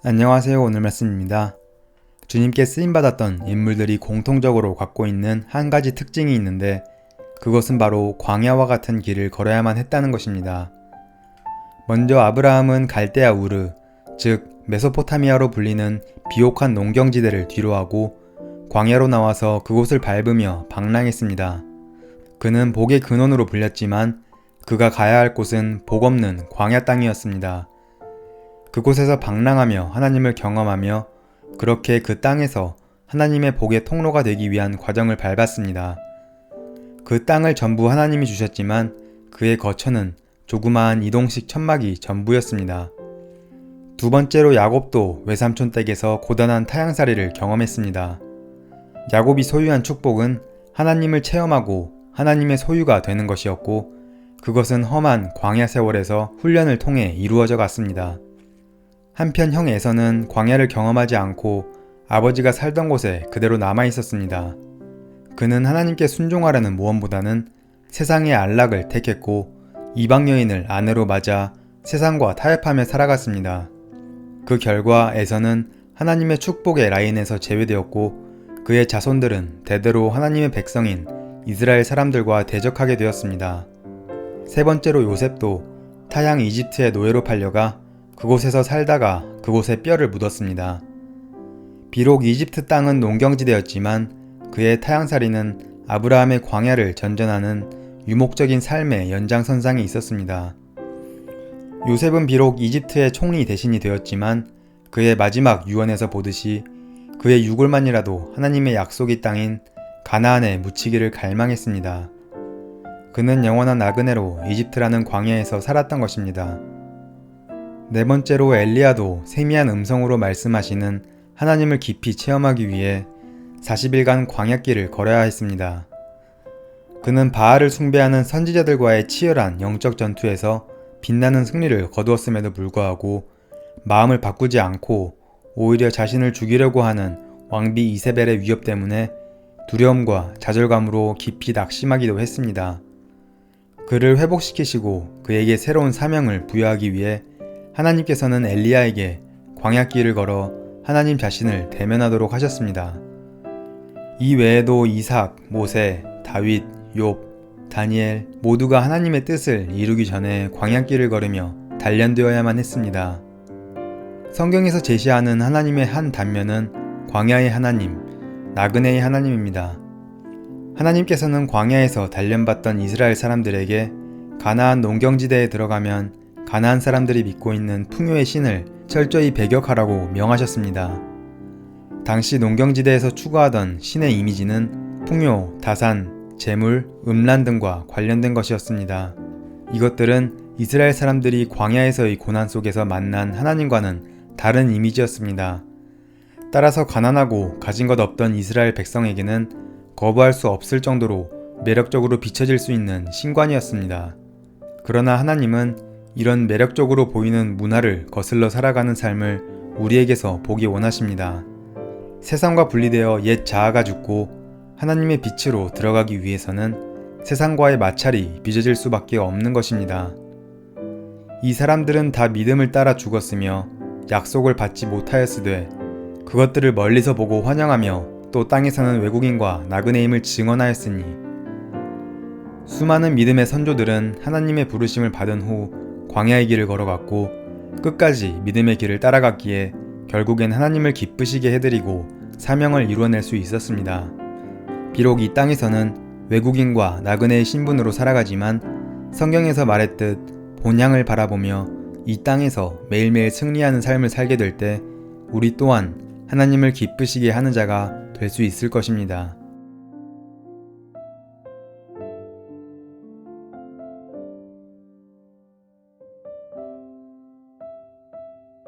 안녕하세요. 오늘 말씀입니다. 주님께 쓰임받았던 인물들이 공통적으로 갖고 있는 한 가지 특징이 있는데 그것은 바로 광야와 같은 길을 걸어야만 했다는 것입니다. 먼저 아브라함은 갈대아 우르, 즉 메소포타미아로 불리는 비옥한 농경지대를 뒤로하고 광야로 나와서 그곳을 밟으며 방랑했습니다. 그는 복의 근원으로 불렸지만 그가 가야 할 곳은 복 없는 광야 땅이었습니다. 그곳에서 방랑하며 하나님을 경험하며 그렇게 그 땅에서 하나님의 복의 통로가 되기 위한 과정을 밟았습니다. 그 땅을 전부 하나님이 주셨지만 그의 거처는 조그마한 이동식 천막이 전부였습니다. 두 번째로 야곱도 외삼촌 댁에서 고단한 타향살이를 경험했습니다. 야곱이 소유한 축복은 하나님을 체험하고 하나님의 소유가 되는 것이었고 그것은 험한 광야 세월에서 훈련을 통해 이루어져 갔습니다. 한편 형 에서는 광야를 경험하지 않고 아버지가 살던 곳에 그대로 남아 있었습니다. 그는 하나님께 순종하라는 모험보다는 세상의 안락을 택했고 이방 여인을 아내로 맞아 세상과 타협하며 살아갔습니다. 그 결과 에서는 하나님의 축복의 라인에서 제외되었고 그의 자손들은 대대로 하나님의 백성인 이스라엘 사람들과 대적하게 되었습니다. 세 번째로 요셉도 타향 이집트의 노예로 팔려가 그곳에서 살다가 그곳에 뼈를 묻었습니다. 비록 이집트 땅은 농경지대였지만 그의 타향살이는 아브라함의 광야를 전전하는 유목적인 삶의 연장선상에 있었습니다. 요셉은 비록 이집트의 총리 대신이 되었지만 그의 마지막 유언에서 보듯이 그의 유골만이라도 하나님의 약속의 땅인 가나안에 묻히기를 갈망했습니다. 그는 영원한 나그네로 이집트라는 광야에서 살았던 것입니다. 네 번째로 엘리야도 세미한 음성으로 말씀하시는 하나님을 깊이 체험하기 위해 40일간 광야길을 걸어야 했습니다. 그는 바알을 숭배하는 선지자들과의 치열한 영적 전투에서 빛나는 승리를 거두었음에도 불구하고 마음을 바꾸지 않고 오히려 자신을 죽이려고 하는 왕비 이세벨의 위협 때문에 두려움과 좌절감으로 깊이 낙심하기도 했습니다. 그를 회복시키시고 그에게 새로운 사명을 부여하기 위해 하나님께서는 엘리야에게 광야길을 걸어 하나님 자신을 대면하도록 하셨습니다. 이 외에도 이삭, 모세, 다윗, 욥, 다니엘 모두가 하나님의 뜻을 이루기 전에 광야길을 걸으며 단련되어야만 했습니다. 성경에서 제시하는 하나님의 한 단면은 광야의 하나님, 나그네의 하나님입니다. 하나님께서는 광야에서 단련받던 이스라엘 사람들에게 가나안 농경지대에 들어가면 가나안 사람들이 믿고 있는 풍요의 신을 철저히 배격하라고 명하셨습니다. 당시 농경지대에서 추구하던 신의 이미지는 풍요, 다산, 재물, 음란 등과 관련된 것이었습니다. 이것들은 이스라엘 사람들이 광야에서의 고난 속에서 만난 하나님과는 다른 이미지였습니다. 따라서 가난하고 가진 것 없던 이스라엘 백성에게는 거부할 수 없을 정도로 매력적으로 비춰질 수 있는 신관이었습니다. 그러나 하나님은 이런 매력적으로 보이는 문화를 거슬러 살아가는 삶을 우리에게서 보기 원하십니다. 세상과 분리되어 옛 자아가 죽고 하나님의 빛으로 들어가기 위해서는 세상과의 마찰이 빚어질 수밖에 없는 것입니다. 이 사람들은 다 믿음을 따라 죽었으며 약속을 받지 못하였으되 그것들을 멀리서 보고 환영하며 또 땅에 사는 외국인과 나그네임을 증언하였으니 수많은 믿음의 선조들은 하나님의 부르심을 받은 후 광야의 길을 걸어갔고 끝까지 믿음의 길을 따라갔기에 결국엔 하나님을 기쁘시게 해드리고 사명을 이루어낼 수 있었습니다. 비록 이 땅에서는 외국인과 나그네의 신분으로 살아가지만 성경에서 말했듯 본향을 바라보며 이 땅에서 매일매일 승리하는 삶을 살게 될 때 우리 또한 하나님을 기쁘시게 하는 자가 될 수 있을 것입니다.